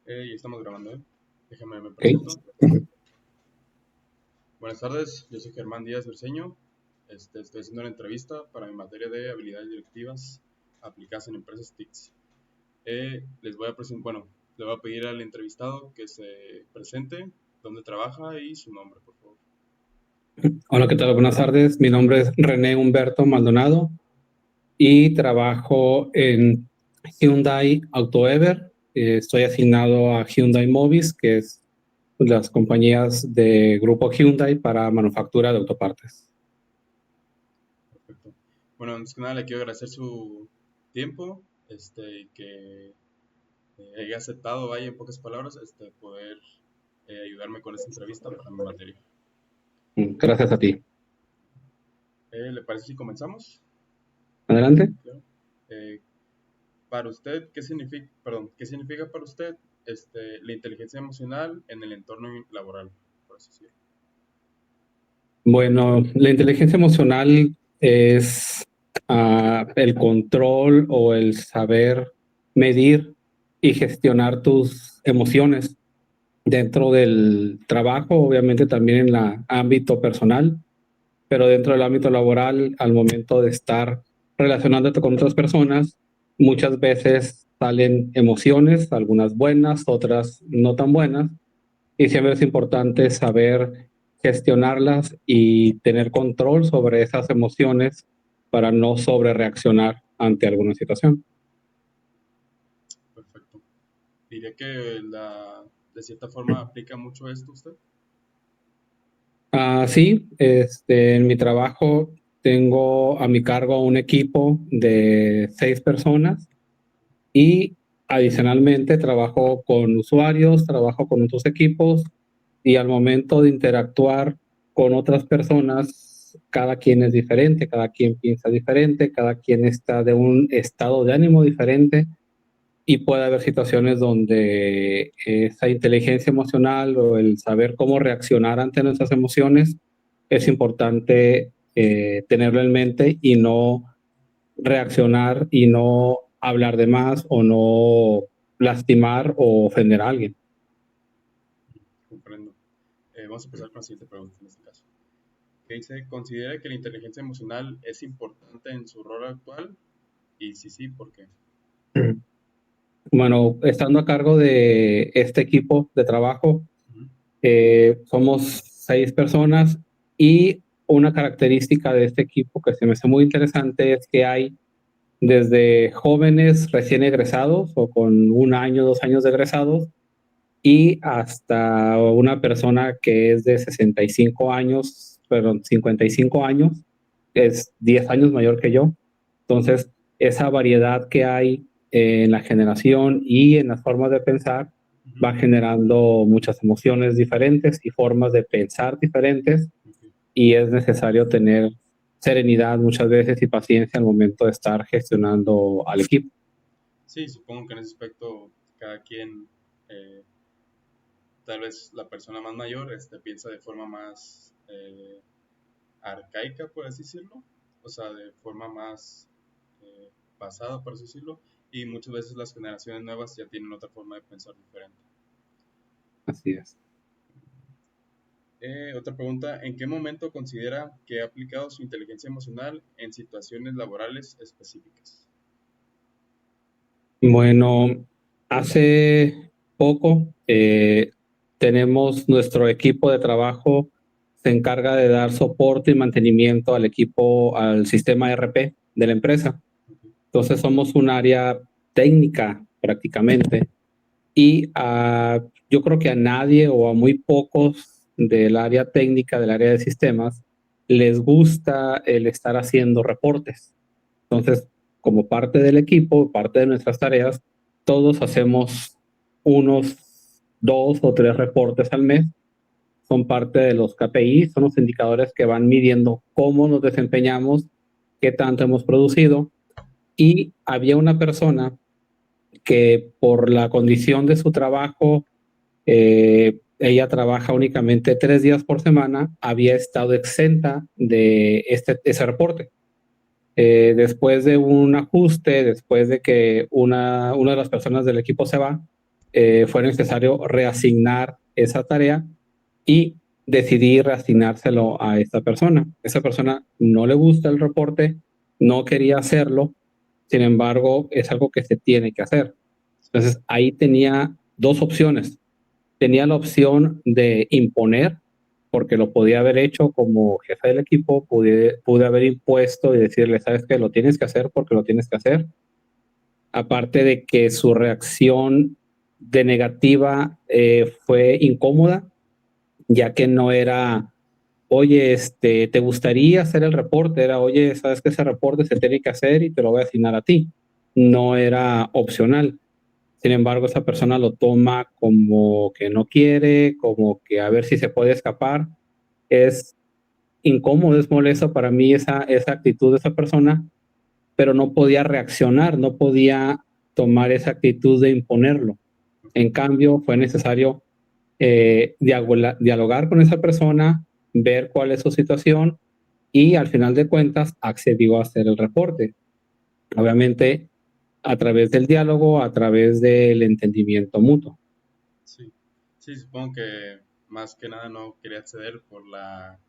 Ya estamos grabando, ¿eh? Déjame, me Ok. presento. Buenas tardes, yo soy Germán Díaz Berceño. Estoy haciendo una entrevista para mi materia de habilidades directivas aplicadas en empresas TICS. Les voy a le voy a pedir al entrevistado que se presente, dónde trabaja y su nombre, por favor. Hola, ¿qué tal? Buenas tardes. Mi nombre es René Humberto Maldonado y trabajo en Hyundai AutoEver. Estoy asignado a Hyundai Mobis, que es las compañías de grupo Hyundai para manufactura de autopartes. Perfecto. Bueno, antes que nada le quiero agradecer su tiempo, y que haya aceptado, vaya, en pocas palabras, poder ayudarme con esta entrevista para mi materia. Gracias a ti. ¿Le parece si comenzamos? Adelante. Claro. Eh, para usted, qué significa para usted la inteligencia emocional en el entorno laboral, por así decirlo? Bueno, la inteligencia emocional es el control o el saber medir y gestionar tus emociones dentro del trabajo, obviamente también en el ámbito personal, pero dentro del ámbito laboral, al momento de estar relacionándote con otras personas, muchas veces salen emociones, algunas buenas, otras no tan buenas, y siempre es importante saber gestionarlas y tener control sobre esas emociones para no sobrereaccionar ante alguna situación. Perfecto. Diría que de cierta forma aplica mucho esto usted. Sí, en mi trabajo tengo a mi cargo un equipo de 6 personas y adicionalmente trabajo con usuarios, trabajo con otros equipos y al momento de interactuar con otras personas, cada quien es diferente, cada quien piensa diferente, cada quien está de un estado de ánimo diferente y puede haber situaciones donde esa inteligencia emocional o el saber cómo reaccionar ante nuestras emociones es importante tenerlo en mente y no reaccionar y no hablar de más o no lastimar o ofender a alguien. Comprendo. Vamos a empezar con la siguiente pregunta en este caso. ¿Qué dice? ¿Considera que la inteligencia emocional es importante en su rol actual? Y si sí, ¿por qué? Bueno, estando a cargo de este equipo de trabajo, Ujú. somos 6 personas y una característica de este equipo que se me hace muy interesante es que hay desde jóvenes recién egresados o con 1 año, 2 años de egresados y hasta una persona que es de 65 años, perdón, 55 años, es 10 años mayor que yo. Entonces, esa variedad que hay en la generación y en las formas de pensar Ujú. va generando muchas emociones diferentes y formas de pensar diferentes Ok. y es necesario tener serenidad muchas veces y paciencia al momento de estar gestionando al equipo. Sí, supongo que en ese aspecto cada quien, eh, tal vez la persona más mayor, piensa de forma más arcaica, por así decirlo, o sea, de forma más pasada, por así decirlo, y muchas veces las generaciones nuevas ya tienen otra forma de pensar diferente. Así es. Otra pregunta, ¿en qué momento considera que ha aplicado su inteligencia emocional en situaciones laborales específicas? Bueno, hace poco tenemos nuestro equipo de trabajo, se encarga de dar soporte y mantenimiento al equipo, al sistema ERP de la empresa. Ok. Entonces somos un área técnica prácticamente y yo creo que a nadie o a muy pocos del área técnica, del área de sistemas, les gusta el estar haciendo reportes. Entonces, como parte del equipo, parte de nuestras tareas, todos hacemos unos 2 o 3 reportes al mes. Son parte de los KPI, son los indicadores que van midiendo cómo nos desempeñamos, qué tanto hemos producido. Y había una persona que por la condición de su trabajo, ella trabaja únicamente 3 días por semana, había estado exenta de ese reporte. Después de un ajuste, después de que una de las personas del equipo se va, fue necesario reasignar esa tarea y decidí reasignárselo a esta persona. Esa persona no le gusta el reporte, no quería hacerlo, sin embargo, es algo que se tiene que hacer. Entonces, ahí tenía dos opciones. Tenía la opción de imponer, porque lo podía haber hecho como jefe del equipo, pude haber impuesto y decirle, sabes que lo tienes que hacer porque lo tienes que hacer. Aparte de que su reacción de negativa fue incómoda, ya que no era, oye, ¿te gustaría hacer el reporte? Era, oye, sabes que ese reporte se tiene que hacer y te lo voy a asignar a ti. No era opcional. Sin embargo, esa persona lo toma como que no quiere, como que a ver si se puede escapar. Es incómodo, es molesto para mí esa actitud de esa persona, pero no podía reaccionar, no podía tomar esa actitud de imponerlo. En cambio, fue necesario dialogar con esa persona, ver cuál es su situación y al final de cuentas accedió a hacer el reporte. Obviamente, a través del diálogo, a través del entendimiento mutuo. Sí, sí, supongo que más que nada no quería acceder por la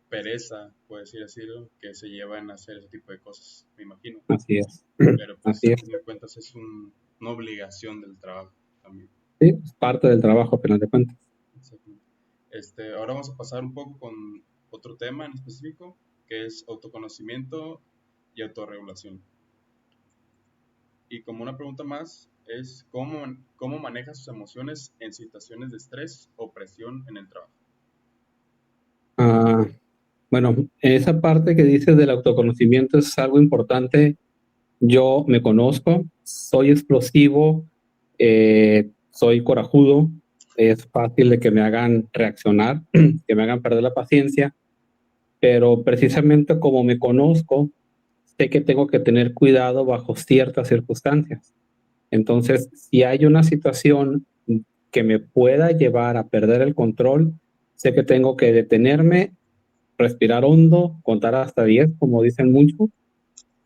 pereza, por decir así, ¿no? Que se lleva en hacer ese tipo de cosas, me imagino. Así es. Pero pues Así a es. fin de cuentas es una obligación del trabajo también. Sí, es parte del trabajo, a final de cuentas. Exactamente. Ahora vamos a pasar un poco con otro tema en específico, que es autoconocimiento y autorregulación. Y como una pregunta más, es cómo maneja sus emociones en situaciones de estrés o presión en el trabajo. Ah, bueno, esa parte que dices del autoconocimiento es algo importante. Yo me conozco, soy explosivo, soy corajudo, es fácil de que me hagan reaccionar, que me hagan perder la paciencia, pero precisamente como me conozco, sé que tengo que tener cuidado bajo ciertas circunstancias. Entonces, si hay una situación que me pueda llevar a perder el control, sé que tengo que detenerme, respirar hondo, contar hasta 10, como dicen muchos,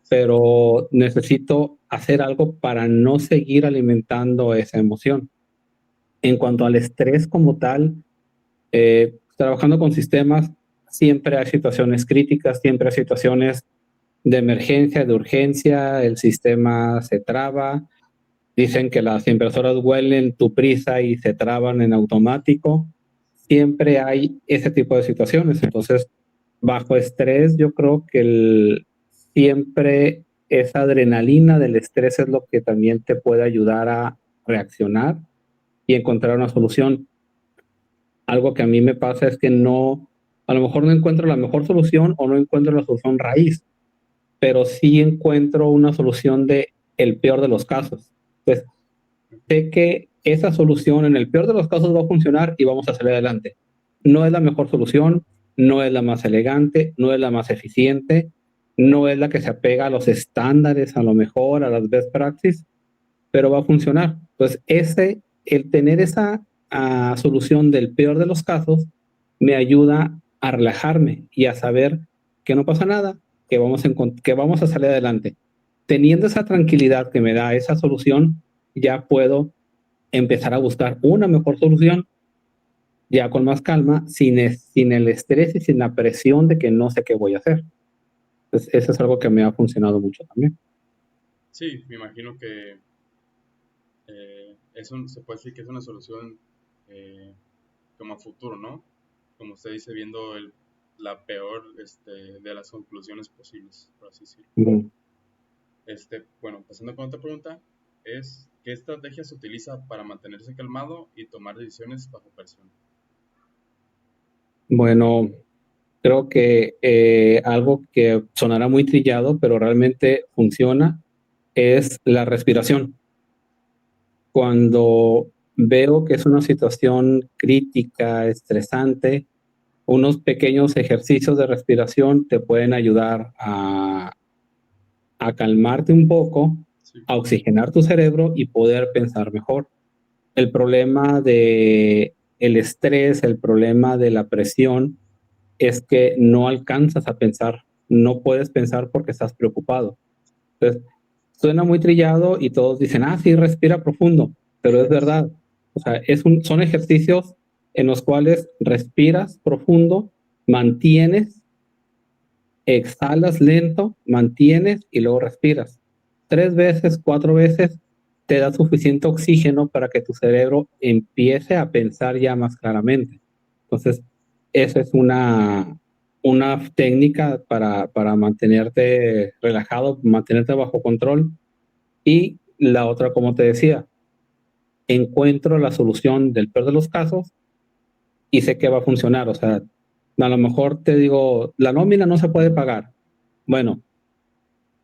pero necesito hacer algo para no seguir alimentando esa emoción. En cuanto al estrés como tal, trabajando con sistemas, siempre hay situaciones críticas, siempre hay situaciones de emergencia, de urgencia, el sistema se traba, dicen que las impresoras huelen tu prisa y se traban en automático. Siempre hay ese tipo de situaciones. Entonces, bajo estrés, yo creo que siempre esa adrenalina del estrés es lo que también te puede ayudar a reaccionar y encontrar una solución. Algo que a mí me pasa es que a lo mejor no encuentro la mejor solución o no encuentro la solución raíz, pero sí encuentro una solución de el peor de los casos. Entonces, sé que esa solución en el peor de los casos va a funcionar y vamos a salir adelante. No es la mejor solución, no es la más elegante, no es la más eficiente, no es la que se apega a los estándares, a lo mejor, a las best practices, pero va a funcionar. Entonces, el tener esa solución del peor de los casos me ayuda a relajarme y a saber que no pasa nada, que vamos a salir adelante. Teniendo esa tranquilidad que me da esa solución, ya puedo empezar a buscar una mejor solución, ya con más calma, sin el estrés y sin la presión de que no sé qué voy a hacer. Entonces, eso es algo que me ha funcionado mucho también. Sí, me imagino que se puede decir que es una solución como a futuro, ¿no? Como usted dice, viendo la peor de las conclusiones posibles, por así decirlo. Mm. Bueno, pasando con otra pregunta, ¿qué estrategia se utiliza para mantenerse calmado y tomar decisiones bajo presión? Bueno, creo que algo que sonará muy trillado, pero realmente funciona, es la respiración. Cuando veo que es una situación crítica, estresante, unos pequeños ejercicios de respiración te pueden ayudar a calmarte un poco, Sí, a oxigenar tu cerebro y poder pensar mejor. El problema de el estrés, el problema de la presión es que no alcanzas a pensar, no puedes pensar porque estás preocupado. Entonces, suena muy trillado y todos dicen, sí, respira profundo, pero es verdad. O sea, son ejercicios en los cuales respiras profundo, mantienes, exhalas lento, mantienes y luego respiras. 3 veces, 4 veces, te da suficiente oxígeno para que tu cerebro empiece a pensar ya más claramente. Entonces, esa es una técnica para mantenerte relajado, mantenerte bajo control. Y la otra, como te decía, encuentro la solución del peor de los casos y sé que va a funcionar. O sea, a lo mejor te digo, la nómina no se puede pagar. Bueno,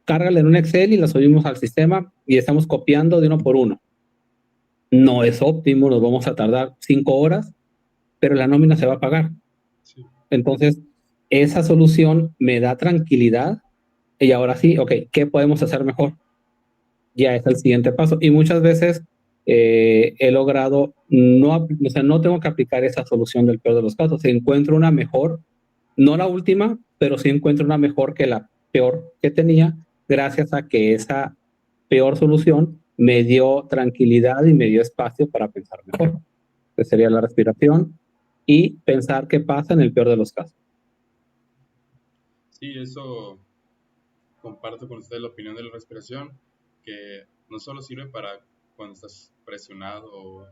cárgala en un Excel y la subimos al sistema y estamos copiando de uno por uno. No es óptimo, nos vamos a tardar 5 horas, pero la nómina se va a pagar. Sí. Entonces, esa solución me da tranquilidad y ahora sí, ok, ¿qué podemos hacer mejor? Ya es el siguiente paso. Y muchas veces he logrado, o sea, no tengo que aplicar esa solución del peor de los casos. Si encuentro una mejor, no la última, pero sí encuentro una mejor que la peor que tenía, gracias a que esa peor solución me dio tranquilidad y me dio espacio para pensar mejor. Que sería la respiración y pensar qué pasa en el peor de los casos. Sí, eso comparto con usted la opinión de la respiración, que no solo sirve para cuando estás presionado o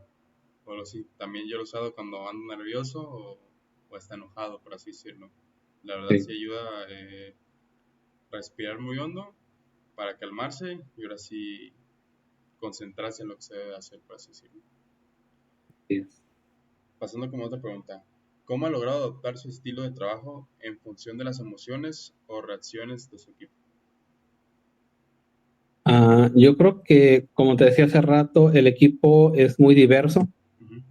algo así, también yo lo he usado cuando ando nervioso o está enojado, por así decirlo. La verdad sí Sí, ayuda a respirar muy hondo para calmarse y ahora sí concentrarse en lo que se debe hacer, por así decirlo. sí. Pasando como otra pregunta, ¿cómo ha logrado adaptar su estilo de trabajo en función de las emociones o reacciones de su equipo? Yo creo que, como te decía hace rato, el equipo es muy diverso. Ujú.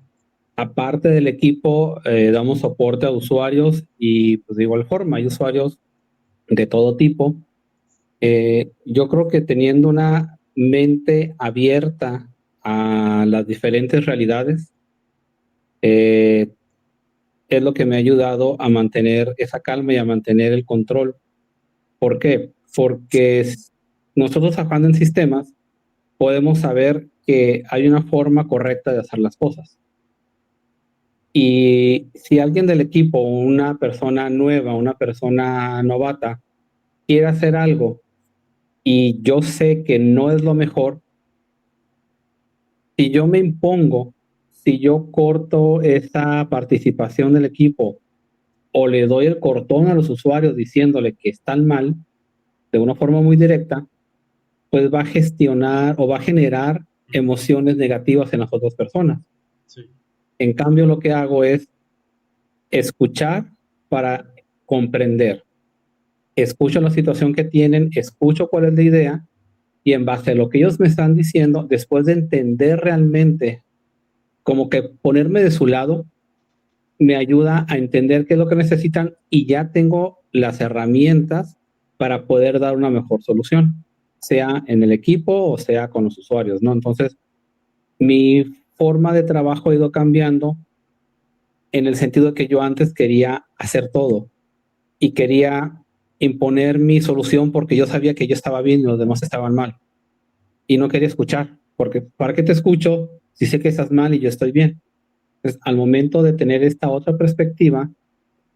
Aparte del equipo, damos soporte a usuarios y pues de igual forma hay usuarios de todo tipo. Yo creo que teniendo una mente abierta a las diferentes realidades, eh, es lo que me ha ayudado a mantener esa calma y a mantener el control. ¿Por qué? Porque nosotros trabajando en sistemas podemos saber que hay una forma correcta de hacer las cosas. Y si alguien del equipo, una persona nueva, una persona novata, quiere hacer algo y yo sé que no es lo mejor, si yo me impongo, si yo corto esa participación del equipo o le doy el cortón a los usuarios diciéndole que están mal de una forma muy directa, pues va a gestionar o va a generar Ujú. emociones negativas en las otras personas. Sí, En cambio, lo que hago es escuchar para comprender. Escucho la situación que tienen, escucho cuál es la idea y en base a lo que ellos me están diciendo, después de entender realmente, como que ponerme de su lado, me ayuda a entender qué es lo que necesitan y ya tengo las herramientas para poder dar una mejor solución, sea en el equipo o sea con los usuarios, ¿no? Entonces, mi forma de trabajo ha ido cambiando en el sentido de que yo antes quería hacer todo y quería imponer mi solución porque yo sabía que yo estaba bien y los demás estaban mal. Y no quería escuchar, porque ¿para qué te escucho si sé que estás mal y yo estoy bien? Entonces, al momento de tener esta otra perspectiva,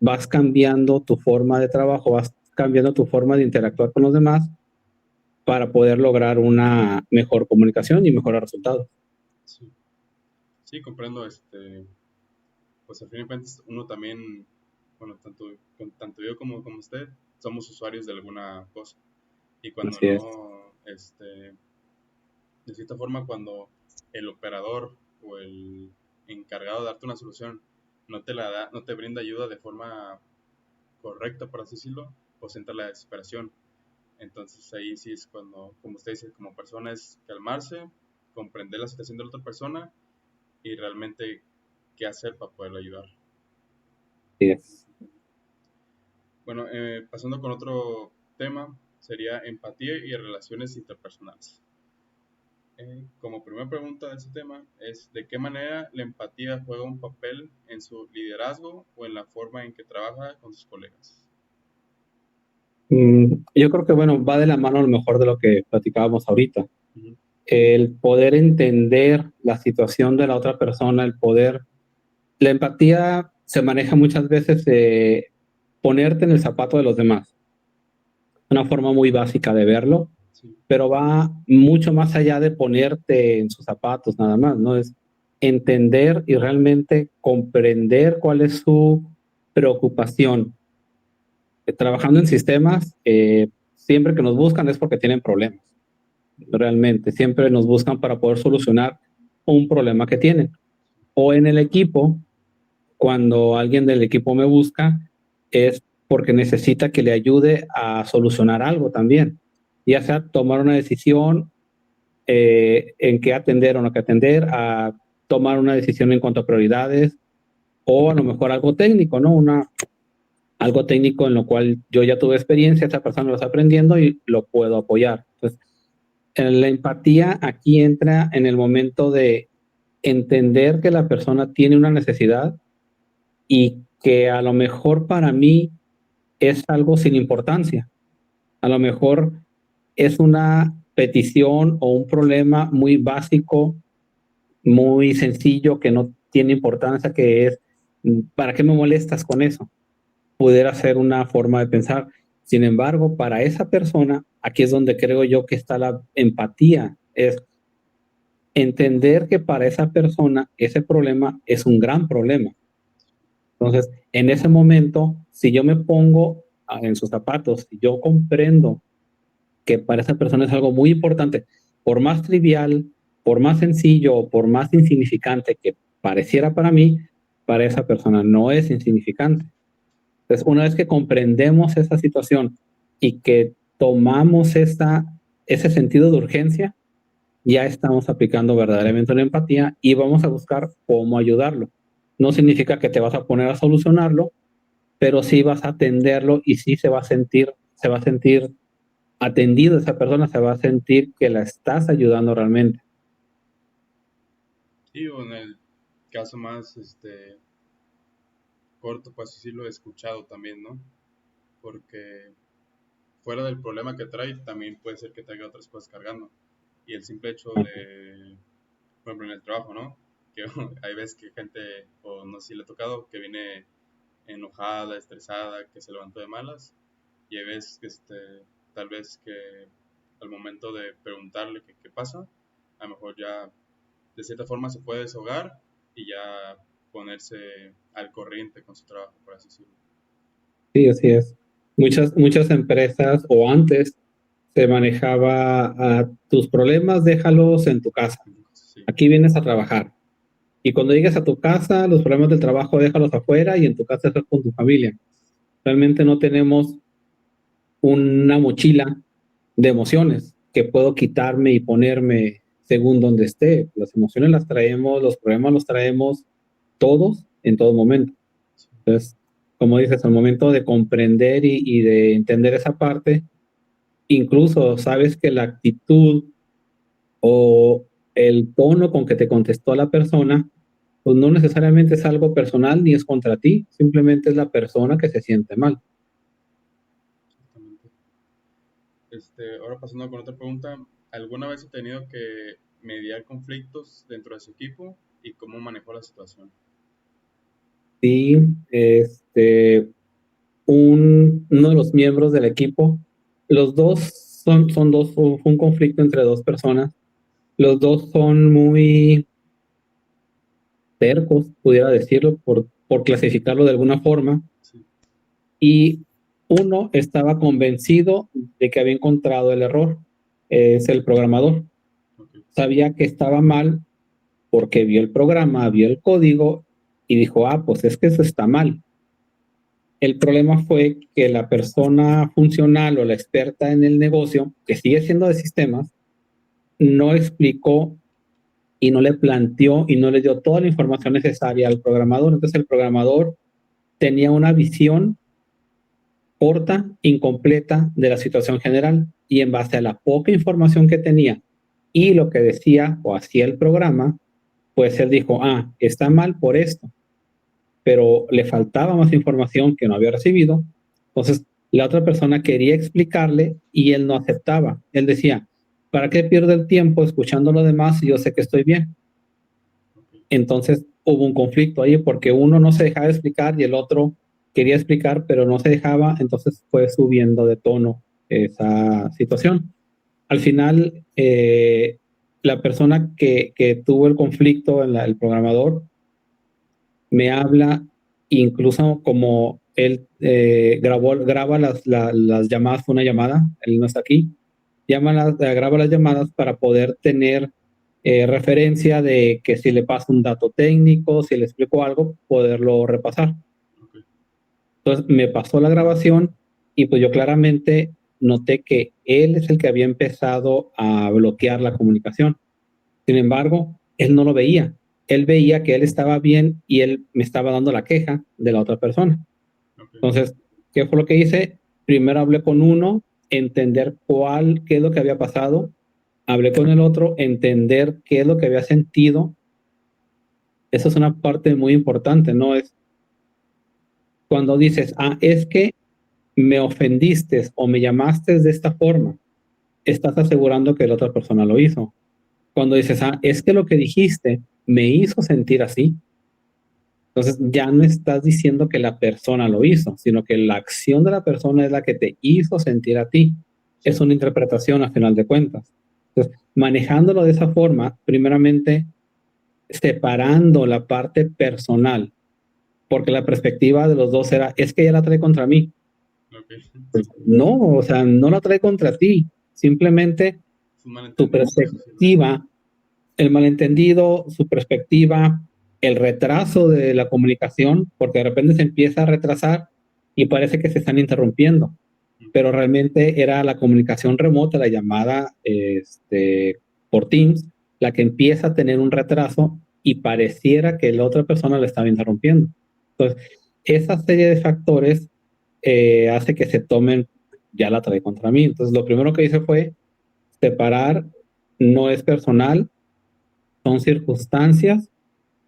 vas cambiando tu forma de trabajo, vas cambiando tu forma de interactuar con los demás para poder lograr una mejor comunicación y mejores resultados. sí, sí, comprendo, pues al fin de cuentas uno también, bueno, tanto yo como usted, somos usuarios de alguna cosa. Y cuando Así es. no, de cierta forma, cuando el operador o el encargado de darte una solución no te la da, no te brinda ayuda de forma correcta, por así decirlo, pues entra la desesperación. Entonces ahí sí es cuando, como usted dice, como persona es calmarse, comprender la situación de la otra persona y realmente qué hacer para poderle ayudar. Así es. Bueno, pasando con otro tema, sería empatía y relaciones interpersonales. Como primera pregunta de este tema es, ¿de qué manera la empatía juega un papel en su liderazgo o en la forma en que trabaja con sus colegas? Yo creo que, bueno, va de la mano a lo mejor de lo que platicábamos ahorita. Ujú. el poder entender la situación de la otra persona, la empatía se maneja muchas veces de ponerte en el zapato de los demás. Una forma muy básica de verlo, Sí. pero va mucho más allá de ponerte en sus zapatos nada más, ¿no? Es entender y realmente comprender cuál es su preocupación. Trabajando en sistemas, siempre que nos buscan es porque tienen problemas. Realmente, siempre nos buscan para poder solucionar un problema que tienen. O en el equipo, cuando alguien del equipo me busca, es porque necesita que le ayude a solucionar algo también, ya sea tomar una decisión en qué atender o no qué atender, a tomar una decisión en cuanto a prioridades, o a lo mejor algo técnico, ¿no? Algo técnico en lo cual yo ya tuve experiencia, esta persona lo está aprendiendo y lo puedo apoyar. Entonces, la empatía aquí entra en el momento de entender que la persona tiene una necesidad y que a lo mejor para mí es algo sin importancia. A lo mejor es una petición o un problema muy básico, muy sencillo, que no tiene importancia, que es, ¿para qué me molestas con eso? Pudiera ser una forma de pensar. Sin embargo, para esa persona, aquí es donde creo yo que está la empatía, es entender que para esa persona ese problema es un gran problema. Entonces, en ese momento, si yo me pongo en sus zapatos, si yo comprendo que para esa persona es algo muy importante, por más trivial, por más sencillo, por más insignificante que pareciera para mí, para esa persona no es insignificante. Entonces, una vez que comprendemos esa situación y que tomamos ese sentido de urgencia, ya estamos aplicando verdaderamente la empatía y vamos a buscar cómo ayudarlo. No significa que te vas a poner a solucionarlo, pero sí vas a atenderlo y sí se va a sentir atendido esa persona, se va a sentir que la estás ayudando realmente. Y o en el caso más corto, pues sí lo he escuchado también, ¿no? Porque fuera del problema que trae, también puede ser que traiga otras cosas cargando. Y el simple hecho de, por ejemplo, en el trabajo, ¿no? Que hay veces que gente, o no sé si le ha tocado, que viene enojada, estresada, que se levantó de malas, y hay veces que tal vez que al momento de preguntarle qué pasa, a lo mejor ya de cierta forma se puede deshogar y ya ponerse al corriente con su trabajo, por así decirlo. Sí, así es. Muchas empresas o antes se manejaba a tus problemas, déjalos en tu casa. Sí, Aquí vienes a trabajar. Y cuando llegues a tu casa, los problemas del trabajo déjalos afuera y en tu casa estás con tu familia. Realmente no tenemos una mochila de emociones que puedo quitarme y ponerme según donde esté. Las emociones las traemos, los problemas los traemos todos en todo momento. sí. Entonces, como dices, al momento de comprender y de entender esa parte, incluso sabes que la actitud o el tono con que te contestó la persona, pues no necesariamente es algo personal ni es contra ti, simplemente es la persona que se siente mal. Exactamente. Ahora pasando con otra pregunta, ¿alguna vez ha tenido que mediar conflictos dentro de su equipo y cómo manejó la situación? Sí, uno de los miembros del equipo, los dos son dos, fue un conflicto entre dos personas, los dos son muy tercos, pudiera decirlo, por clasificarlo de alguna forma, Sí, y uno estaba convencido de que había encontrado el error, es el programador, ok, sabía que estaba mal porque vio el programa, vio el código y dijo, ah, pues es que eso está mal. El problema fue que la persona funcional o la experta en el negocio, que sigue siendo de sistemas, no explicó y no le planteó y no le dio toda la información necesaria al programador. Entonces el programador tenía una visión corta, incompleta de la situación general y en base a la poca información que tenía y lo que decía o hacía el programa, pues él dijo, ah, está mal por esto, pero le faltaba más información que no había recibido. Entonces, la otra persona quería explicarle y él no aceptaba. Él decía, ¿para qué pierdo el tiempo escuchando lo demás si yo sé que estoy bien? Ok. Entonces hubo un conflicto ahí porque uno no se dejaba explicar y el otro quería explicar, pero no se dejaba, entonces fue subiendo de tono esa situación. Al final, la persona que tuvo el conflicto, el programador, me habla, incluso como él graba las llamadas, fue una llamada, él no está aquí, graba las llamadas para poder tener referencia de que si le pasa un dato técnico, si le explico algo, poderlo repasar. Ok. Entonces me pasó la grabación y pues yo claramente noté que él es el que había empezado a bloquear la comunicación. Sin embargo, él no lo veía. Él veía que él estaba bien y él me estaba dando la queja de la otra persona. Ok. Entonces, ¿qué fue lo que hice? Primero hablé con uno, entender qué es lo que había pasado. Hablé con el otro, entender qué es lo que había sentido. Esa es una parte muy importante, ¿no? Es cuando dices, es que me ofendiste o me llamaste de esta forma, estás asegurando que la otra persona lo hizo. Cuando dices, es que lo que dijiste me hizo sentir así, entonces ya no estás diciendo que la persona lo hizo, sino que la acción de la persona es la que te hizo sentir a ti. Es Sí. una interpretación a final de cuentas. Entonces, manejándolo de esa forma, primeramente separando la parte personal, porque la perspectiva de los dos era, es que ella la trae contra mí. Ok. Pues, no, o sea, no la trae contra ti, simplemente Es un tu malentendido, por así decirlo. perspectiva, el malentendido, su perspectiva, el retraso de la comunicación, porque de repente se empieza a retrasar y parece que se están interrumpiendo, Ujú. pero realmente era la comunicación remota, la llamada por Teams, la que empieza a tener un retraso y pareciera que la otra persona le estaba interrumpiendo. Entonces, esa serie de factores hace que se tomen, ya la trae contra mí. Entonces, lo primero que hice fue separar, no es personal, son circunstancias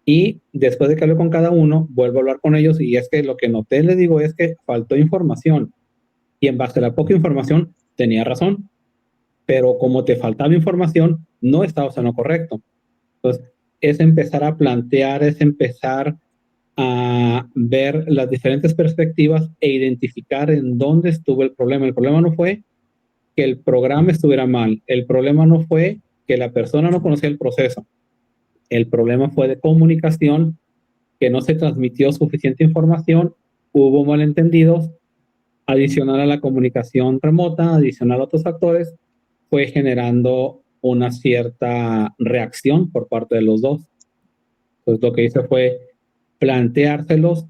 y después de que hable con cada uno, vuelvo a hablar con ellos y es que lo que noté, les digo, es que faltó información y en base a la poca información tenía razón, pero como te faltaba información, no estabas en lo correcto. Entonces, es empezar a plantear, es empezar a ver las diferentes perspectivas e identificar en dónde estuvo el problema. El problema no fue que el programa estuviera mal, el problema no fue que la persona no conocía el proceso, el problema fue de comunicación, que no se transmitió suficiente información, hubo malentendidos, adicional a la comunicación remota, adicional a otros factores, fue generando una cierta reacción por parte de los dos. Entonces lo que hice fue planteárselos,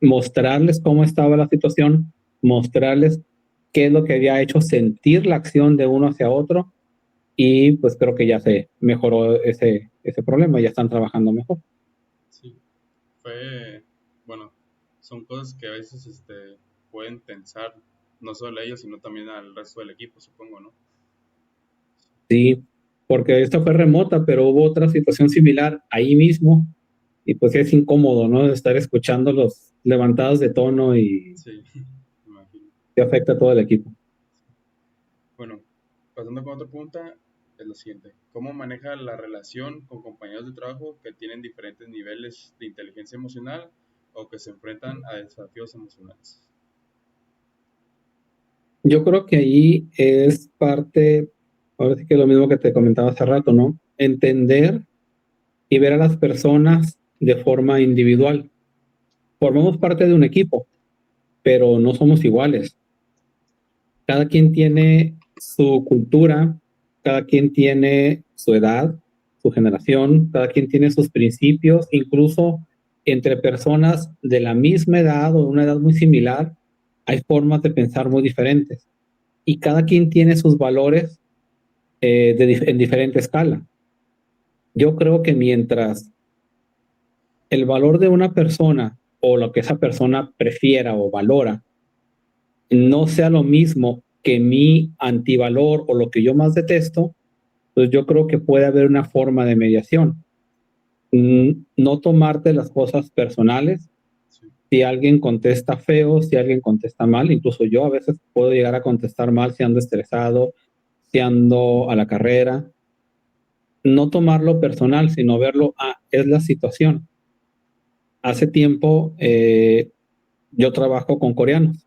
mostrarles cómo estaba la situación, mostrarles qué es lo que había hecho sentir la acción de uno hacia otro y pues creo que ya se mejoró ese problema, ya están trabajando mejor. Sí. Fue, bueno, son cosas que a veces pueden tensar no solo a ellos, sino también al resto del equipo, supongo, ¿no? Sí, porque esta fue remota, pero hubo otra situación similar ahí mismo y pues sí es incómodo, ¿no? Estar escuchando los levantados de tono y Sí, me imagino. te afecta a todo el equipo. Bueno, pasando con otra pregunta, es lo siguiente. ¿Cómo maneja la relación con compañeros de trabajo que tienen diferentes niveles de inteligencia emocional o que se enfrentan a desafíos emocionales? Yo creo que ahí es parte, ahora sí que es lo mismo que te comentaba hace rato, ¿no? Entender y ver a las personas de forma individual. Formamos parte de un equipo, pero no somos iguales. Cada quien tiene su cultura, cada quien tiene su edad, su generación, cada quien tiene sus principios, incluso entre personas de la misma edad o de una edad muy similar, hay formas de pensar muy diferentes y cada quien tiene sus valores en diferente escala. Yo creo que mientras el valor de una persona o lo que esa persona prefiera o valora no sea lo mismo que mi antivalor o lo que yo más detesto, pues yo creo que puede haber una forma de mediación. No tomarte las cosas personales. Sí. Si alguien contesta feo, si alguien contesta mal, incluso yo a veces puedo llegar a contestar mal si ando estresado, iniciando a la carrera, no tomarlo personal, sino verlo, es la situación. Hace tiempo yo trabajo con coreanos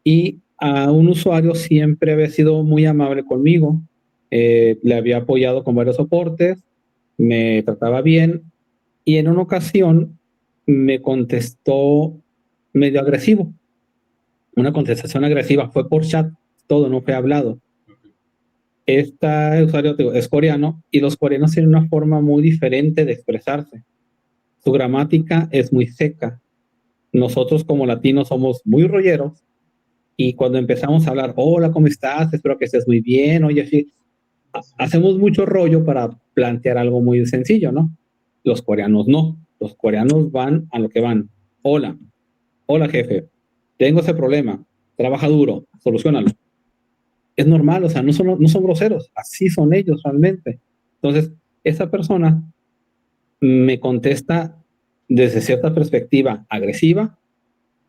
y a un usuario siempre había sido muy amable conmigo, le había apoyado con varios soportes, me trataba bien y en una ocasión me contestó medio agresivo, una contestación agresiva, fue por chat, todo no fue hablado. Este usuario es coreano y los coreanos tienen una forma muy diferente de expresarse. Su gramática es muy seca. Nosotros como latinos somos muy rolleros y cuando empezamos a hablar, hola, ¿cómo estás? Espero que estés muy bien. Oye, sí, hacemos mucho rollo para plantear algo muy sencillo, ¿no? Los coreanos no. Los coreanos van a lo que van. Hola, hola jefe, tengo ese problema, trabaja duro, solucionalo. Es normal, o sea, no son groseros, así son ellos realmente. Entonces, esa persona me contesta desde cierta perspectiva agresiva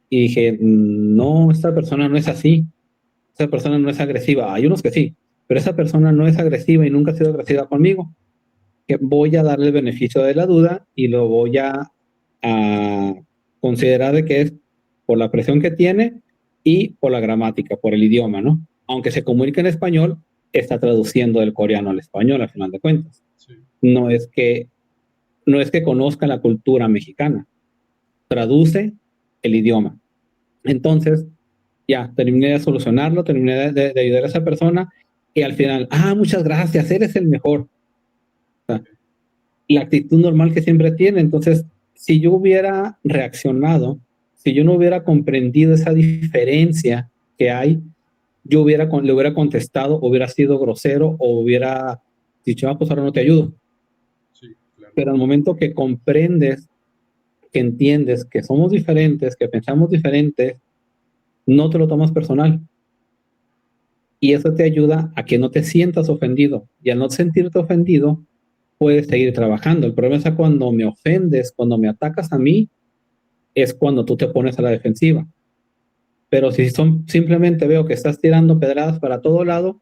y dije, no, esta persona no es así, esa persona no es agresiva. Hay unos que sí, pero esa persona no es agresiva y nunca ha sido agresiva conmigo. Que voy a darle el beneficio de la duda y lo voy a considerar de que es por la presión que tiene y por la gramática, por el idioma, ¿no? Aunque se comunique en español, está traduciendo del coreano al español, al final de cuentas. Sí. No es que conozca la cultura mexicana, traduce el idioma. Entonces, ya, terminé de solucionarlo, terminé de ayudar a esa persona y al final, muchas gracias, eres el mejor. O sea, la actitud normal que siempre tiene. Entonces, si yo hubiera reaccionado, si yo no hubiera comprendido esa diferencia que hay, le hubiera contestado, hubiera sido grosero o hubiera dicho, pues ahora no te ayudo. Sí, claro. Pero al momento que comprendes, que entiendes que somos diferentes, que pensamos diferentes, no te lo tomas personal. Y eso te ayuda a que no te sientas ofendido. Y al no sentirte ofendido, puedes seguir trabajando. El problema es cuando me ofendes, cuando me atacas a mí, es cuando tú te pones a la defensiva. Pero si simplemente veo que estás tirando pedradas para todo lado,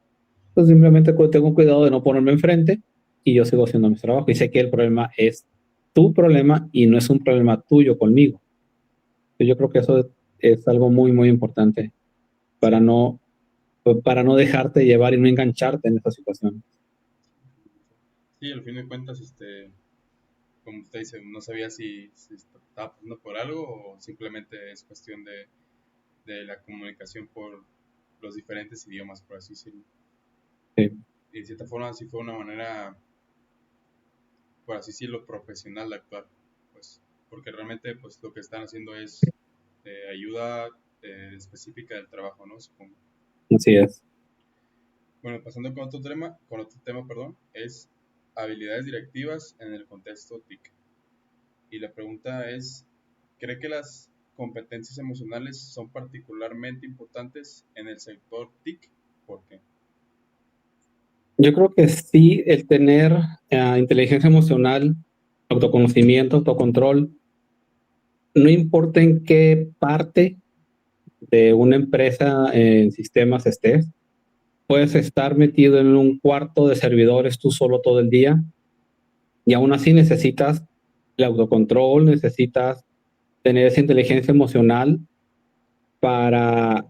pues simplemente tengo cuidado de no ponerme enfrente y yo sigo haciendo mi trabajo. Y sé que el problema es tu problema y no es un problema tuyo conmigo. Yo creo que eso es algo muy, muy importante para no, para no dejarte llevar y no engancharte en esta situación. Sí, al fin de cuentas, como usted dice, no sabía si estaba pasando por algo o simplemente es cuestión de la comunicación por los diferentes idiomas, por así decirlo. Sí. Y de cierta forma, sí fue una manera, por así decirlo, profesional de actuar, pues, porque realmente, pues, lo que están haciendo es ayuda específica del trabajo, ¿no? Supongo. Así es. Bueno, pasando con otro tema, perdón, es habilidades directivas en el contexto TIC. Y la pregunta es, ¿cree que las competencias emocionales son particularmente importantes en el sector TIC? ¿Por qué? Yo creo que sí, el tener inteligencia emocional, autoconocimiento, autocontrol, no importa en qué parte de una empresa en sistemas estés, puedes estar metido en un cuarto de servidores tú solo todo el día y aún así necesitas el autocontrol, necesitas tener esa inteligencia emocional para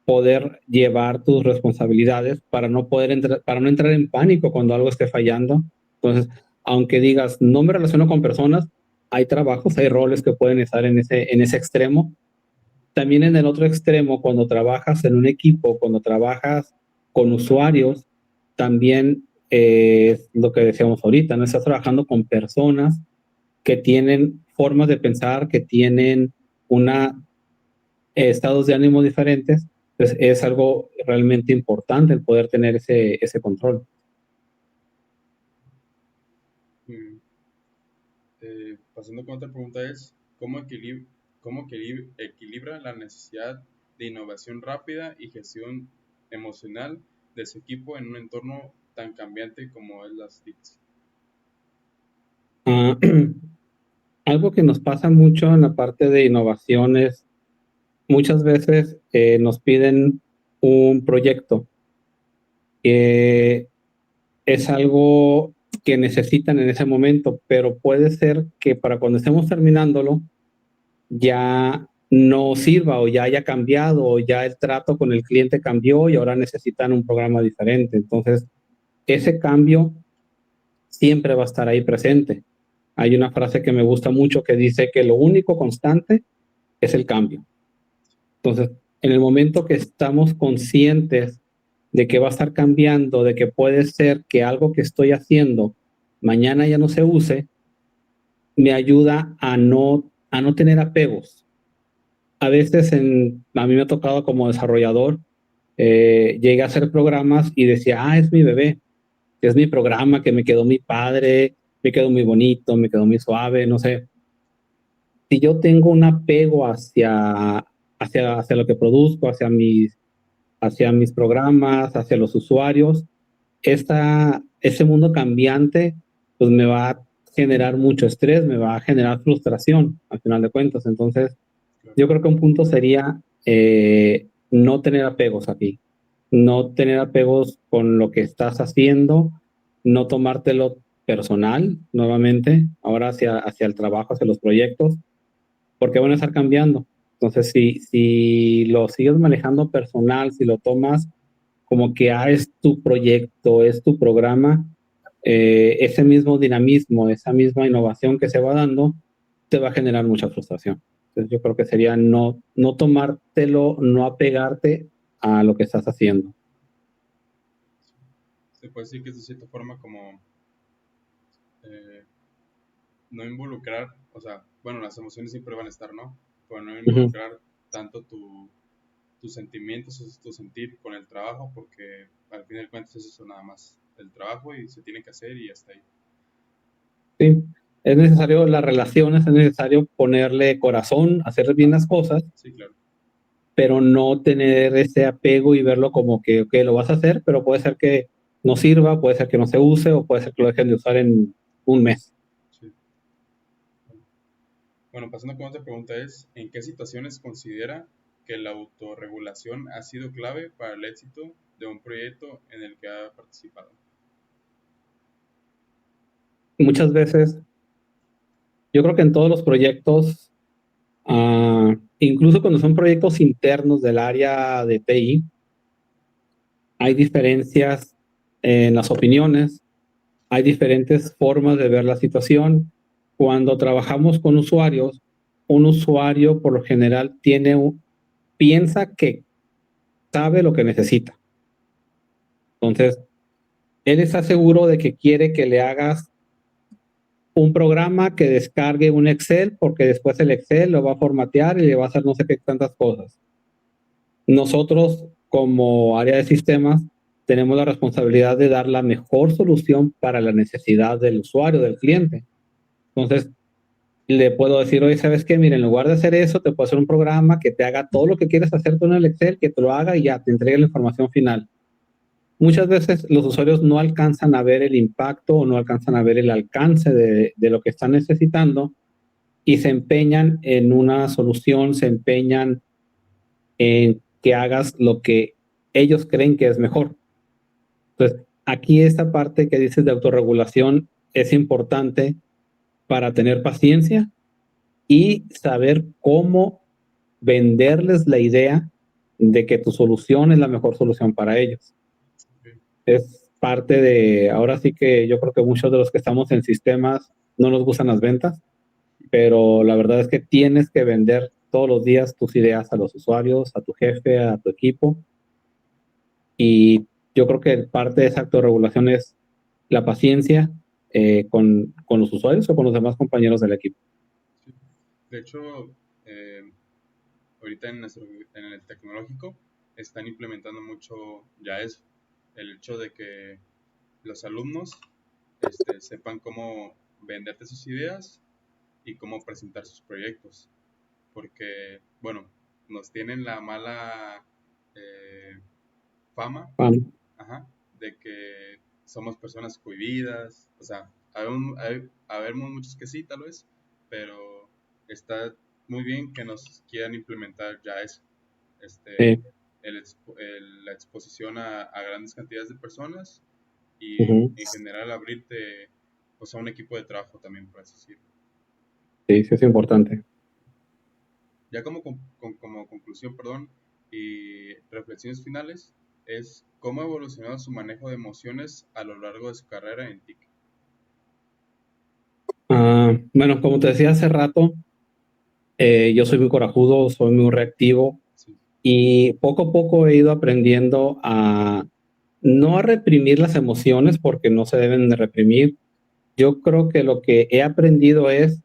poder llevar tus responsabilidades, para no entrar en pánico cuando algo esté fallando. Entonces, aunque digas, no me relaciono con personas, hay trabajos, hay roles que pueden estar en ese extremo. También en el otro extremo, cuando trabajas en un equipo, cuando trabajas con usuarios, también es lo que decíamos ahorita, ¿no? Estás trabajando con personas que tienen formas de pensar, que tienen una estados de ánimo diferentes, pues es algo realmente importante el poder tener ese control. Mm, pasando con otra pregunta es, ¿cómo equilibra la necesidad de innovación rápida y gestión emocional de su equipo en un entorno tan cambiante como es las TICs? Uh, algo que nos pasa mucho en la parte de innovación es muchas veces nos piden un proyecto Eh, es algo que necesitan en ese momento, pero puede ser que para cuando estemos terminándolo ya no sirva o ya haya cambiado o ya el trato con el cliente cambió y ahora necesitan un programa diferente. Entonces, ese cambio siempre va a estar ahí presente. Hay una frase que me gusta mucho que dice que lo único constante es el cambio. Entonces, en el momento que estamos conscientes de que va a estar cambiando, de que puede ser que algo que estoy haciendo mañana ya no se use, me ayuda a no tener apegos. A veces a mí me ha tocado como desarrollador, llegué a hacer programas y decía, es mi bebé, es mi programa que me quedó muy padre, me quedó muy bonito, me quedó muy suave, no sé. Si yo tengo un apego hacia lo que produzco, hacia mis programas, hacia los usuarios, ese mundo cambiante pues me va a generar mucho estrés, me va a generar frustración al final de cuentas. Entonces, Claro. yo creo que un punto sería no tener apegos aquí, no tener apegos con lo que estás haciendo, no tomártelo personal nuevamente, ahora hacia el trabajo, hacia los proyectos, porque van a estar cambiando. Entonces, si lo sigues manejando personal, si lo tomas como que es tu proyecto, es tu programa, ese mismo dinamismo, esa misma innovación que se va dando, te va a generar mucha frustración. Entonces yo creo que sería no tomártelo, no apegarte a lo que estás haciendo. Se puede decir que es de cierta forma como eh, no involucrar, o sea, bueno, las emociones siempre van a estar, ¿no? Pero no Ujú. involucrar tanto tus sentimientos o tu sentir con el trabajo, porque al fin de cuentas es eso nada más, el trabajo y se tiene que hacer y hasta ahí. Sí, es necesario las relaciones, es necesario ponerle corazón, hacer bien Ah, las cosas, sí, claro. pero no tener ese apego y verlo como que, ok, lo vas a hacer, pero puede ser que no sirva, puede ser que no se use o puede ser que lo dejen de usar en un mes. Sí. Bueno, pasando con otra pregunta es, ¿en qué situaciones considera que la autorregulación ha sido clave para el éxito de un proyecto en el que ha participado? Muchas veces, yo creo que en todos los proyectos, incluso cuando son proyectos internos del área de TI, hay diferencias en las opiniones, hay diferentes formas de ver la situación. Cuando trabajamos con usuarios, un usuario por lo general piensa que sabe lo que necesita. Entonces, él está seguro de que quiere que le hagas un programa que descargue un Excel porque después el Excel lo va a formatear y le va a hacer no sé qué tantas cosas. Nosotros, como área de sistemas, tenemos la responsabilidad de dar la mejor solución para la necesidad del usuario, del cliente. Entonces, le puedo decir, oye, ¿sabes qué? Mira, en lugar de hacer eso, te puedo hacer un programa que te haga todo lo que quieres hacer con el Excel, que te lo haga y ya te entregue la información final. Muchas veces los usuarios no alcanzan a ver el impacto o no alcanzan a ver el alcance de lo que están necesitando y se empeñan en una solución, se empeñan en que hagas lo que ellos creen que es mejor. Entonces, aquí esta parte que dices de autorregulación es importante para tener paciencia y saber cómo venderles la idea de que tu solución es la mejor solución para ellos. Ok. Es parte de, ahora sí que yo creo que muchos de los que estamos en sistemas no nos gustan las ventas, pero la verdad es que tienes que vender todos los días tus ideas a los usuarios, a tu jefe, a tu equipo. Y yo creo que parte de esa autorregulación es la paciencia con los usuarios o con los demás compañeros del equipo. Sí. De hecho, eh, ahorita en el tecnológico están implementando mucho ya eso, el hecho de que los alumnos sepan cómo venderte sus ideas y cómo presentar sus proyectos, porque, bueno, nos tienen la mala eh, fama, ajá, de que somos personas cohibidas, o sea, habemos muchos que sí, tal vez, pero está muy bien que nos quieran implementar ya eso, este, Sí. la exposición a grandes cantidades de personas y Ujú. en general abrirte pues, a un equipo de trabajo también, por así decirlo. Sí, sí es importante. Ya como conclusión, perdón, y reflexiones finales, es cómo ha evolucionado su manejo de emociones a lo largo de su carrera en TIC. Bueno, como te decía hace rato, yo soy muy corajudo, soy muy reactivo Sí, y poco a poco he ido aprendiendo a no a reprimir las emociones porque no se deben de reprimir. Yo creo que lo que he aprendido es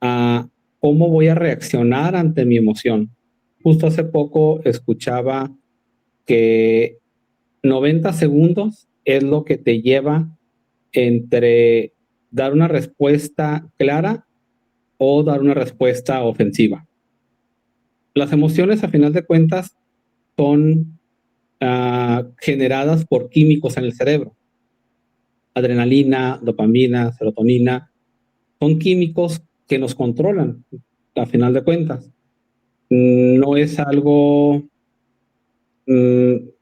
a cómo voy a reaccionar ante mi emoción. Justo hace poco escuchaba que 90 segundos es lo que te lleva entre dar una respuesta clara o dar una respuesta ofensiva. Las emociones, a final de cuentas, son generadas por químicos en el cerebro. Adrenalina, dopamina, serotonina, son químicos que nos controlan, a final de cuentas. No es algo,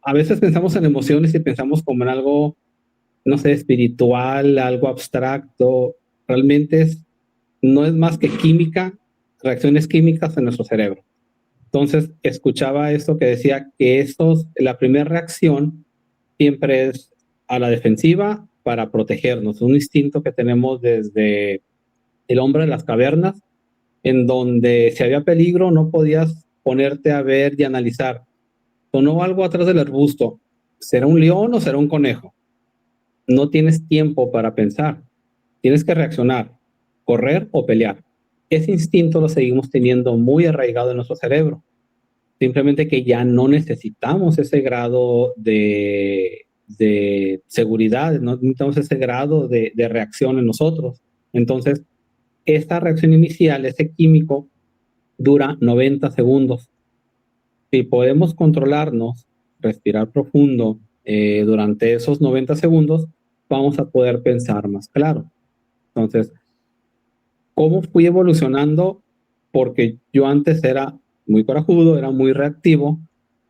a veces pensamos en emociones y pensamos como en algo, no sé, espiritual, algo abstracto. Realmente no es más que química, reacciones químicas en nuestro cerebro. Entonces, escuchaba esto que decía que la primera reacción siempre es a la defensiva para protegernos, un instinto que tenemos desde el hombre de las cavernas, en donde si había peligro no podías ponerte a ver y analizar. Sonó algo atrás del arbusto, ¿será un león o será un conejo? No tienes tiempo para pensar, tienes que reaccionar, correr o pelear. Ese instinto lo seguimos teniendo muy arraigado en nuestro cerebro. Simplemente que ya no necesitamos ese grado de seguridad, no necesitamos ese grado de reacción en nosotros. Entonces, esta reacción inicial, ese químico, dura 90 segundos. Si podemos controlarnos, respirar profundo durante esos 90 segundos, vamos a poder pensar más claro. Entonces, ¿cómo fui evolucionando? Porque yo antes era muy corajudo, era muy reactivo.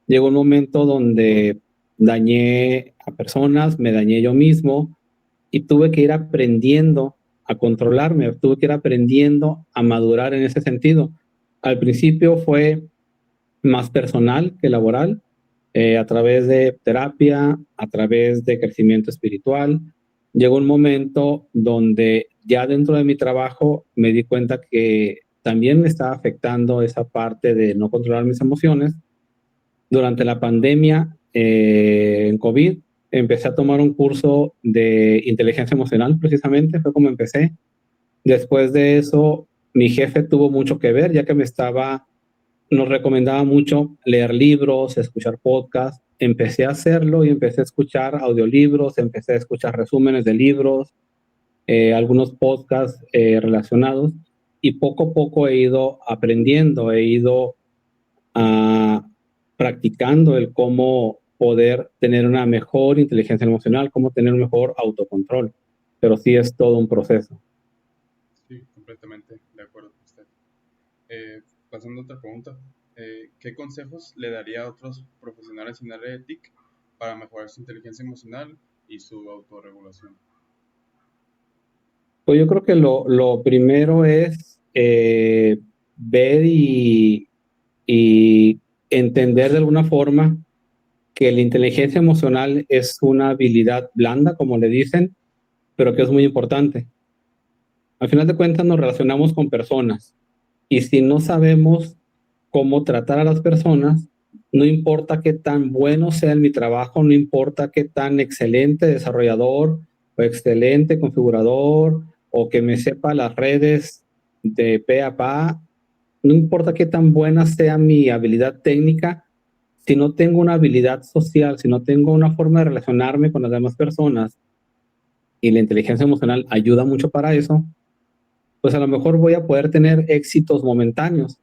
Llegó un momento donde dañé a personas, me dañé yo mismo y tuve que ir aprendiendo a controlarme, tuve que ir aprendiendo a madurar en ese sentido. Al principio fue más personal que laboral, a través de terapia, a través de crecimiento espiritual. Llegó un momento donde ya dentro de mi trabajo me di cuenta que también me estaba afectando esa parte de no controlar mis emociones. Durante la pandemia, en COVID, empecé a tomar un curso de inteligencia emocional, precisamente, fue como empecé. Después de eso, mi jefe tuvo mucho que ver, ya que nos recomendaba mucho leer libros, escuchar podcasts. Empecé a hacerlo y empecé a escuchar audiolibros, empecé a escuchar resúmenes de libros, algunos podcasts relacionados y poco a poco he ido aprendiendo, he ido uh, practicando el cómo poder tener una mejor inteligencia emocional, cómo tener un mejor autocontrol. Pero sí es todo un proceso. sí, completamente de acuerdo con usted. Pasando a otra pregunta, ¿qué consejos le daría a otros profesionales en área de TIC para mejorar su inteligencia emocional y su autorregulación? Pues yo creo que lo primero es ver y entender de alguna forma que la inteligencia emocional es una habilidad blanda, como le dicen, pero que es muy importante. Al final de cuentas nos relacionamos con personas y si no sabemos cómo tratar a las personas, no importa qué tan bueno sea en mi trabajo, no importa qué tan excelente desarrollador o excelente configurador o que me sepa las redes de pe a pa, no importa qué tan buena sea mi habilidad técnica, si no tengo una habilidad social, si no tengo una forma de relacionarme con las demás personas y la inteligencia emocional ayuda mucho para eso, pues a lo mejor voy a poder tener éxitos momentáneos,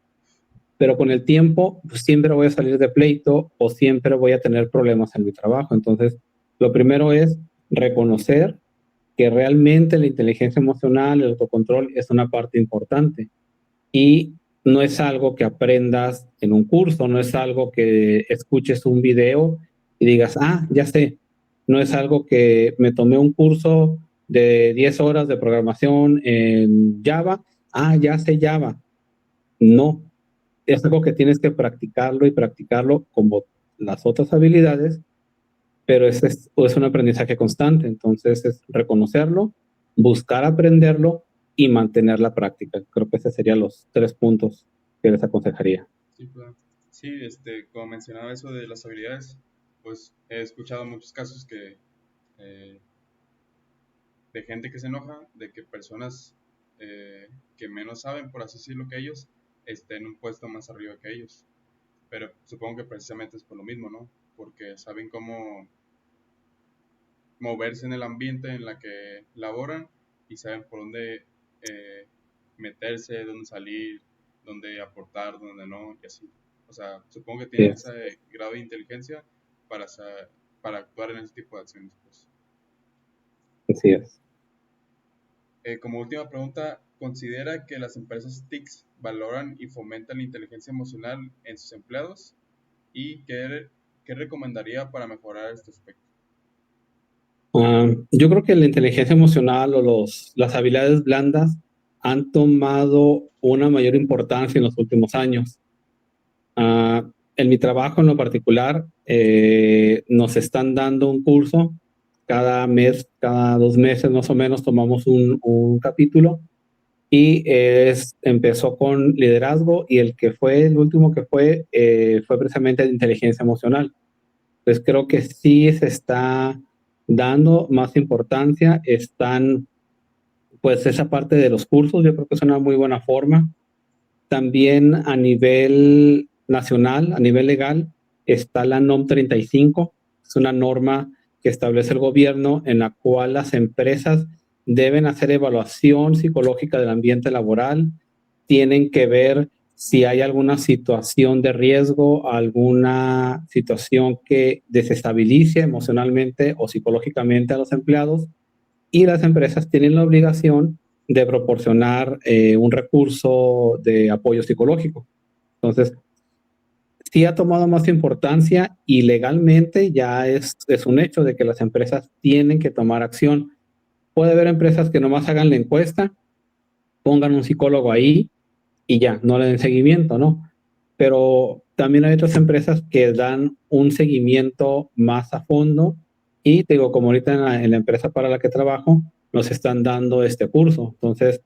pero con el tiempo pues siempre voy a salir de pleito o siempre voy a tener problemas en mi trabajo. Entonces, lo primero es reconocer que realmente la inteligencia emocional, el autocontrol es una parte importante y no es algo que aprendas en un curso, no es algo que escuches un video y digas, ah, ya sé. No es algo que me tomé un curso de 10 horas de programación en Java, ah, ya sé Java. No, es algo que tienes que practicarlo y practicarlo como las otras habilidades, pero es un aprendizaje constante. Entonces es reconocerlo, buscar aprenderlo y mantener la práctica. Creo que esos serían los 3 puntos que les aconsejaría. Sí, claro. Sí, como mencionaba eso de las habilidades, pues he escuchado muchos casos eh, de gente que se enoja, de que personas que menos saben, por así decirlo, que ellos, estén en un puesto más arriba que ellos. Pero supongo que precisamente es por lo mismo, ¿no? Porque saben cómo moverse en el ambiente en la que laboran y saben por dónde eh, meterse, dónde salir, dónde aportar, dónde no, y así. O sea, supongo que Sí, tienen ese grado de inteligencia para, para actuar en ese tipo de acciones. Pues. así es. Como última pregunta, ¿considera que las empresas TICs valoran y fomentan la inteligencia emocional en sus empleados? ¿Y qué recomendaría para mejorar este aspecto? Yo creo que la inteligencia emocional o las habilidades blandas han tomado una mayor importancia en los últimos años. En mi trabajo en lo particular, nos están dando un curso cada mes, cada 2 meses más o menos tomamos un capítulo y empezó con liderazgo y el último que fue precisamente de inteligencia emocional. Pues creo que sí se está dando más importancia, pues esa parte de los cursos, yo creo que es una muy buena forma. También a nivel nacional, a nivel legal, está la NOM 35, es una norma que establece el gobierno en la cual las empresas deben hacer evaluación psicológica del ambiente laboral, tienen que ver si hay alguna situación de riesgo, alguna situación que desestabilice emocionalmente o psicológicamente a los empleados, y las empresas tienen la obligación de proporcionar un recurso de apoyo psicológico. Entonces, sí ha tomado más importancia y legalmente ya es un hecho de que las empresas tienen que tomar acción. Puede haber empresas que nomás hagan la encuesta, pongan un psicólogo ahí y ya, no le den seguimiento, ¿no? Pero también hay otras empresas que dan un seguimiento más a fondo y te digo, como ahorita en la empresa para la que trabajo, nos están dando este curso. Entonces,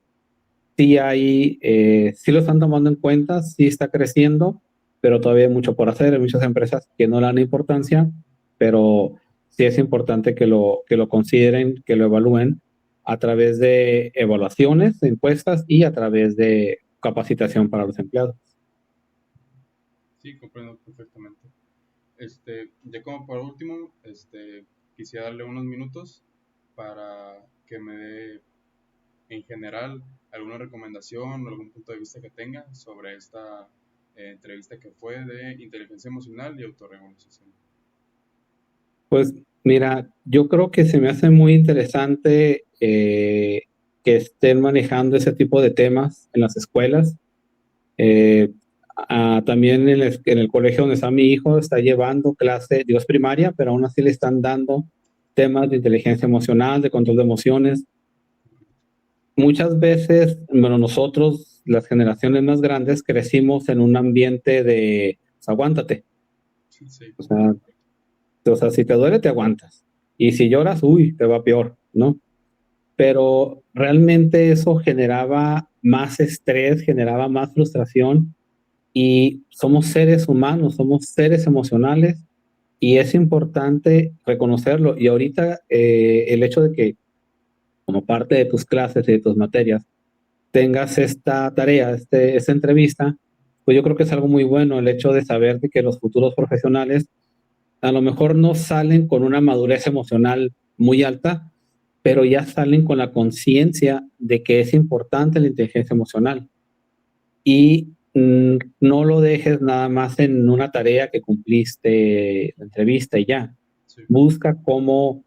sí lo están tomando en cuenta, sí está creciendo, pero todavía hay mucho por hacer. Hay muchas empresas que no le dan importancia, pero sí es importante que lo consideren, que lo evalúen a través de evaluaciones, encuestas y a través de capacitación para los empleados. Sí, comprendo perfectamente. Ya como por último, quisiera darle unos minutos para que me dé en general alguna recomendación o algún punto de vista que tenga sobre esta entrevista que fue de inteligencia emocional y autorregulación. Pues mira, yo creo que se me hace muy interesante que estén manejando ese tipo de temas en las escuelas. Eh, También en el colegio donde está mi hijo está llevando clase, digo, es primaria, pero aún así le están dando temas de inteligencia emocional, de control de emociones. Muchas veces, bueno, nosotros, las generaciones más grandes, crecimos en un ambiente de, pues, aguántate. Sí, O sea, si te duele, te aguantas. Y si lloras, uy, te va peor, ¿no? Pero realmente eso generaba más estrés, generaba más frustración y somos seres humanos, somos seres emocionales y es importante reconocerlo. Y ahorita el hecho de que como parte de tus clases y de tus materias tengas esta tarea, esta entrevista, pues yo creo que es algo muy bueno el hecho de saber de que los futuros profesionales a lo mejor no salen con una madurez emocional muy alta, pero ya salen con la conciencia de que es importante la inteligencia emocional. Y no lo dejes nada más en una tarea que cumpliste la entrevista y ya. sí, Busca cómo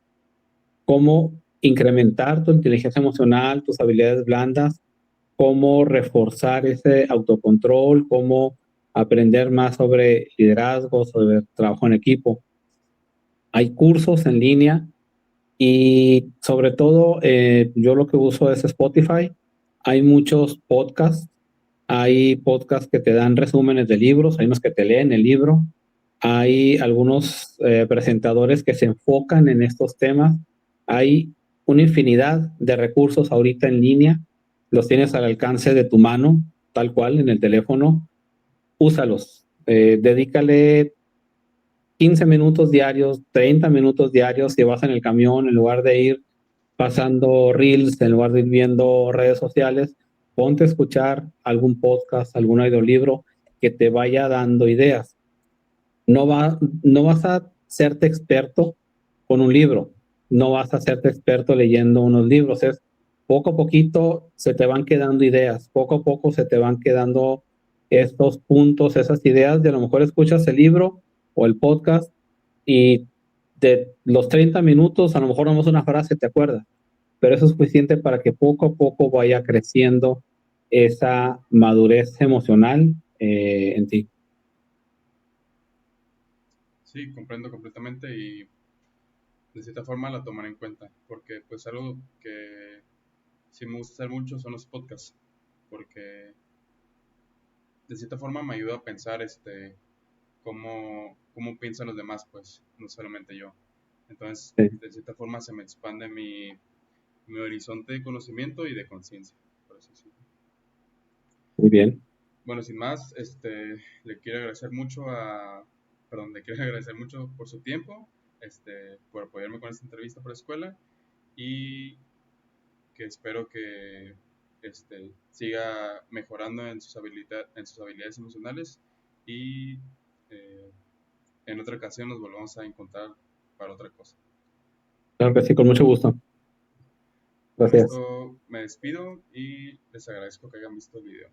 incrementar tu inteligencia emocional, tus habilidades blandas, cómo reforzar ese autocontrol, cómo aprender más sobre liderazgo, sobre trabajo en equipo. Hay cursos en línea y sobre todo yo lo que uso es Spotify. Hay muchos podcasts. Hay podcasts que te dan resúmenes de libros, hay unos que te leen el libro. Hay algunos presentadores que se enfocan en estos temas. Hay una infinidad de recursos ahorita en línea. Los tienes al alcance de tu mano, tal cual, en el teléfono. Úsalos. Dedícale 15 minutos diarios, 30 minutos diarios si vas en el camión, en lugar de ir pasando reels, en lugar de ir viendo redes sociales, ponte a escuchar algún podcast, algún audiolibro que te vaya dando ideas. No vas a serte experto con un libro, no vas a serte experto leyendo unos libros, es poco a poquito se te van quedando ideas, poco a poco se te van quedando estos puntos, esas ideas, de a lo mejor escuchas el libro o el podcast y de los 30 minutos a lo mejor nomás una frase te acuerdas, pero eso es suficiente para que poco a poco vaya creciendo esa madurez emocional en ti. Sí, comprendo completamente y de cierta forma la tomaré en cuenta, porque pues algo que sí me gusta hacer mucho son los podcasts, porque de cierta forma me ayuda a pensar cómo piensan los demás, pues, no solamente yo. Entonces, Sí, de cierta forma se me expande mi horizonte de conocimiento y de conciencia, por así decirlo. muy bien. Bueno, sin más, le quiero agradecer mucho le quiero agradecer mucho por su tiempo, por apoyarme con esta entrevista por la escuela y que espero que siga mejorando en sus habilidades emocionales y eh, en otra ocasión nos volvamos a encontrar para otra cosa. Claro que sí, con mucho gusto. Con Gracias. esto me despido y les agradezco que hayan visto el video.